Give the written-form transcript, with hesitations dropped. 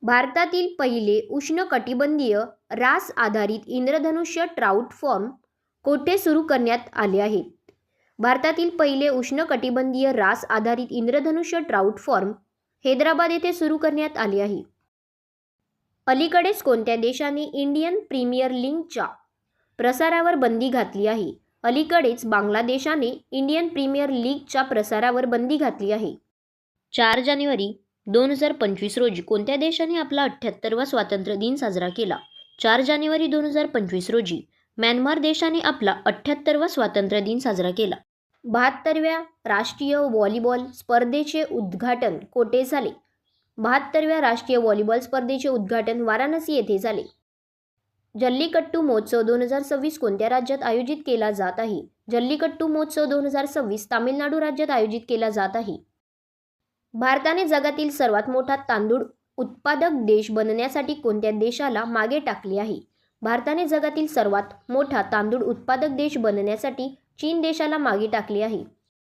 भारतातील पहिले उष्णकटिबंधीय रास आधारित इंद्रधनुष्य ट्राउट फार्म कोठे सुरू करण्यात आले आहेत? भारतातील पहिले उष्णकटिबंधीय रास आधारित इंद्रधनुष्य ट्राउट फार्म हैदराबाद येथे सुरू करण्यात आले आहे. अलीकडेच कोणत्या देशाने इंडियन प्रीमियर लीगच्या प्रसारावर बंदी घातली आहे? अलीकडेच बांगलादेशाने इंडियन प्रीमियर लीगच्या प्रसारावर बंदी घातली आहे. 4 जानेवारी 2025 रोजी कोणत्या देशाने आपला 78वा स्वातंत्र्य दिन साजरा केला? 4 जानेवारी 2025 रोजी म्यानमार देशाने आपला 78वा स्वातंत्र्य दिन साजरा केला. 72व्या राष्ट्रीय व्हॉलीबॉल स्पर्धेचे उद्घाटन कोठे झाले? 72व्या राष्ट्रीय व्हॉलीबॉल स्पर्धेचे उद्घाटन वाराणसी येथे झाले. जल्लीकट्टू महोत्सव 2026 कोणत्या राज्यात आयोजित केला जात आहे? जल्लीकट्टू महोत्सव 2026 तामिळनाडू राज्यात आयोजित केला जात आहे. भारताने जगातील सर्वात मोठा तांदूळ उत्पादक देश बनण्यासाठी कोणत्या देशाला मागे टाकले आहे? भारताने जगातील सर्वात मोठा तांदूळ उत्पादक देश बनण्यासाठी चीन देशाला मागे टाकले आहे.